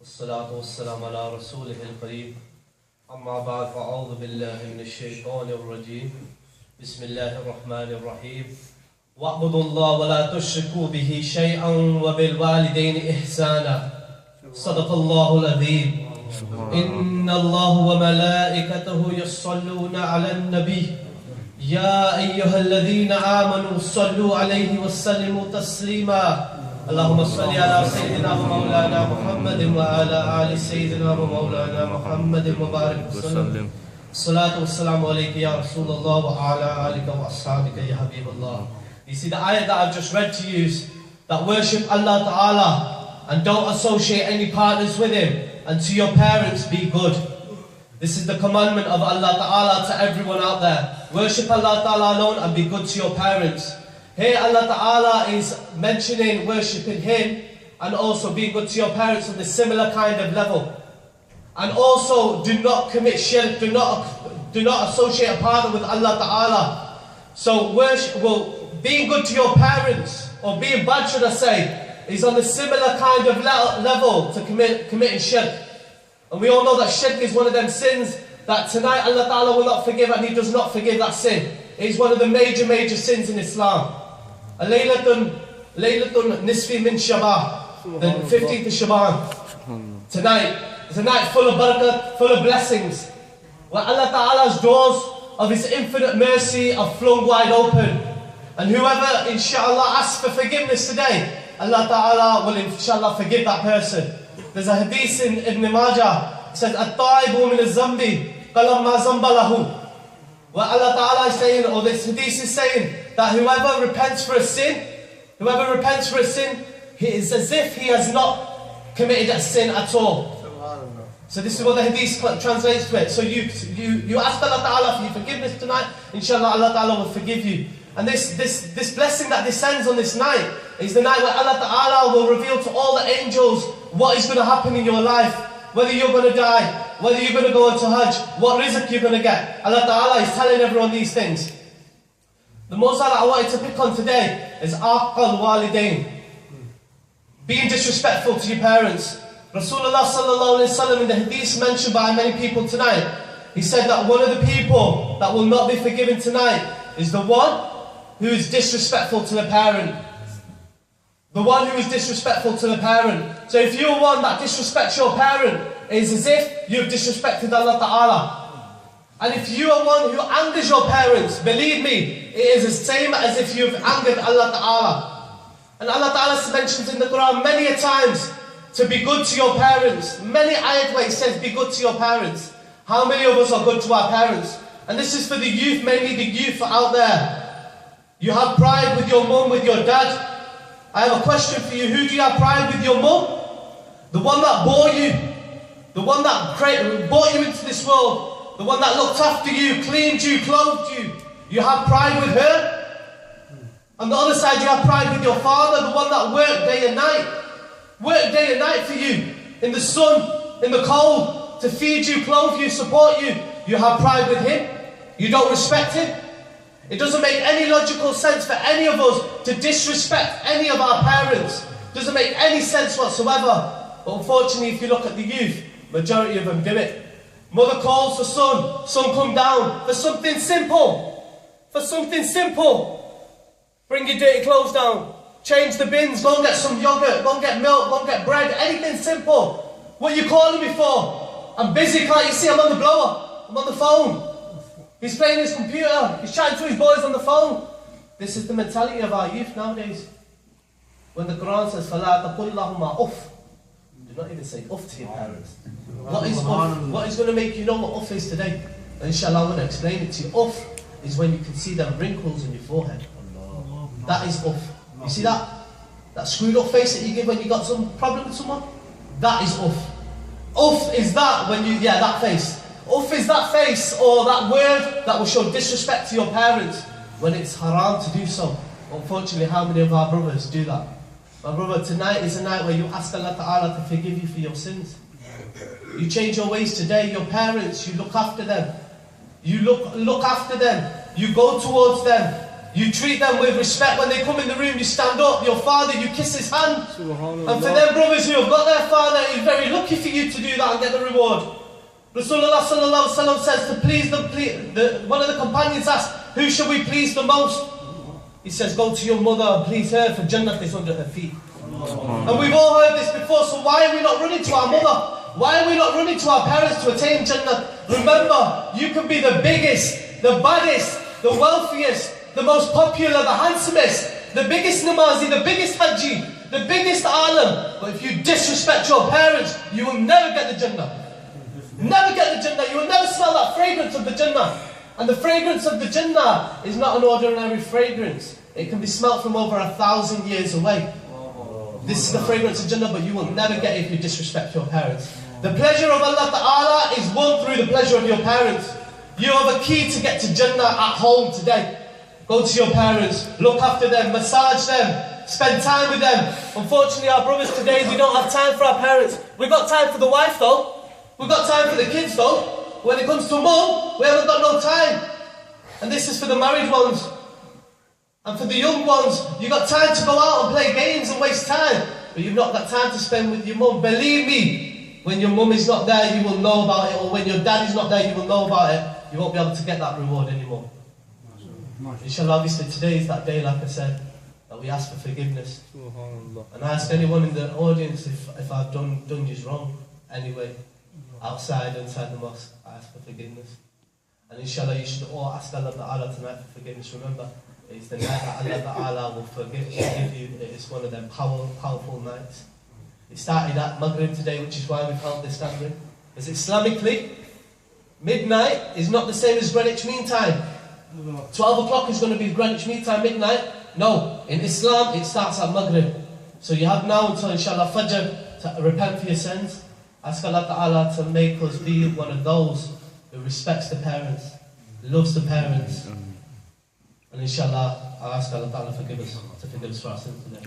والصلاة والسلام على رسوله الكريم أما بعد فأعوذ بالله من الشيطان الرجيم بسم الله الرحمن الرحيم واعبدوا الله ولا تشركوا به شيئا وبالوالدين إحسانا صدق الله العظيم إن الله وملائكته يصلون على النبي يا أيها الذين آمنوا صلوا عليه وسلموا تسليما اللهم صل على سيدنا ومولانا محمد وعلى آل سيدنا ومولانا محمد وبارك وسلم الصلاة والسلام عليك يا رسول الله وعلى آلك وأصحابك يا حبيب الله. You see the ayah that I've just read to you is that worship Allah Ta'ala and don't associate any partners with Him, and to your parents be good. This is the commandment of Allah Ta'ala to everyone out there. Worship Allah Ta'ala alone and be good to your parents. Here Allah Ta'ala is mentioning worshipping Him and also being good to your parents on a similar kind of level. And also do not commit shirk, do not associate a partner with Allah Ta'ala. So being good to your parents, or being bad should I say, is on a similar kind of level to committing shirk. And we all know that shirk is one of them sins that tonight Allah Ta'ala will not forgive, and He does not forgive that sin. It is one of the major sins in Islam. Laylatun Nisfi min Shabah, the 15th of Shaban. Tonight is a night full of barakah, full of blessings, where Allah Ta'ala's doors of His infinite mercy are flung wide open. And whoever inshallah asks for forgiveness today, Allah Ta'ala will inshallah forgive that person. There's a hadith in Ibn Majah, it says, At-ta'ibu min al-zambi qalamma zamba lahu. Where Allah Ta'ala is saying, or this hadith is saying, that whoever repents for a sin, it is as if he has not committed a sin at all. So this is what the hadith translates to it. So you ask Allah Ta'ala for your forgiveness tonight, inshallah Allah Ta'ala will forgive you. And this blessing that descends on this night is the night where Allah Ta'ala will reveal to all the angels what is going to happen in your life. Whether you're going to die, whether you're going to go into Hajj, what rizq you're going to get. Allah Ta'ala is telling everyone these things. The most that I wanted to pick on today is Aqal Walidain. Being disrespectful to your parents. Rasulullah Sallallahu Alaihi Wasallam in the hadith mentioned by many people tonight, he said that one of the people that will not be forgiven tonight is the one who is disrespectful to the parent. The one who is disrespectful to the parent. So if you're one that disrespects your parent, it is as if you've disrespected Allah Ta'ala. And if you are one who angers your parents, believe me, it is the same as if you've angered Allah Ta'ala. And Allah Ta'ala mentions in the Quran many a times to be good to your parents. Many ayat where it says be good to your parents. How many of us are good to our parents? And this is for the youth, mainly the youth out there. You have pride with your mum, with your dad. I have a question for you. Who do you have pride with? Your mum? The one that bore you. The one that brought you into this world. The one that looked after you, cleaned you, clothed you. You have pride with her. On the other side, you have pride with your father, the one that worked day and night. Worked day and night for you. In the sun, in the cold, to feed you, clothe you, support you. You have pride with him. You don't respect him. It doesn't make any logical sense for any of us to disrespect any of our parents. It doesn't make any sense whatsoever. But unfortunately, if you look at the youth, majority of them do it. Mother calls for son come down for something simple. For something simple. Bring your dirty clothes down. Change the bins, go and get some yogurt, go and get milk, go and get bread, anything simple. What are you calling me for? I'm busy, can't you see I'm on the blower? I'm on the phone. He's playing his computer, he's chatting to his boys on the phone. This is the mentality of our youth nowadays. When the Quran says, فَلَا تَقُلْ لَهُمَا أُفْ, do not even say uff to your parents. What is uff? What is going to make you know what uff is today? And inshallah I'm going to explain it to you. Uff is when you can see them wrinkles on your forehead. That is uff. You see that? That screwed up face that you give when you got some problem with someone? That is uff. Uff is that when you, that face. Uff is that face or that word that will show disrespect to your parents when it's haram to do so. Unfortunately, how many of our brothers do that? My brother, tonight is a night where you ask Allah Ta'ala to forgive you for your sins. You change your ways today. Your parents, you look after them. You look after them. You go towards them. You treat them with respect. When they come in the room, you stand up. Your father, you kiss his hand. And for them brothers who have got their father, it's very lucky for you to do that and get the reward. Rasulullah sallallahu alaihi wasallam says to please them. One of the companions asked, who should we please the most? He says, go to your mother and please her, for Jannah is under her feet. And we've all heard this before, so why are we not running to our mother? Why are we not running to our parents to attain Jannah? Remember, you can be the biggest, the baddest, the wealthiest, the most popular, the handsomest, the biggest namazi, the biggest haji, the biggest alim. But if you disrespect your parents, you will never get the Jannah. Never get the Jannah. You will never smell that fragrance of the Jannah. And the fragrance of the Jannah is not an ordinary fragrance. It can be smelt from over 1,000 years away. This is the fragrance of Jannah, but you will never get it if you disrespect your parents. The pleasure of Allah Ta'ala is won through the pleasure of your parents. You have a key to get to Jannah at home today. Go to your parents, look after them, massage them, spend time with them. Unfortunately, our brothers today, we don't have time for our parents. We've got time for the wife though. We've got time for the kids though. When it comes to mum, we haven't got no time. And this is for the married ones. And for the young ones, you've got time to go out and play games and waste time. But you've not got time to spend with your mum. Believe me, when your mum is not there, you will know about it. Or when your dad is not there, you will know about it. You won't be able to get that reward anymore. Inshallah, obviously today is that day, like I said, that we ask for forgiveness. And I ask anyone in the audience if I've done you wrong anyway, outside, inside the mosque, I ask for forgiveness. And inshallah, you should all ask Allah Ta'ala tonight for forgiveness. Remember, it's the night that Allah Ta'ala will forgive you. It's one of them powerful nights. It started at Maghrib today, which is why we've held this gathering. Because Islamically, midnight is not the same as Greenwich Mean Time. 12 o'clock is going to be Greenwich Mean Time, midnight. No, in Islam it starts at Maghrib. So you have now until inshallah Fajr to repent for your sins. Ask Allah Ta'ala to make us be one of those who respects the parents, loves the parents. And inshallah, I ask Allah Ta'ala to forgive us for our sins today.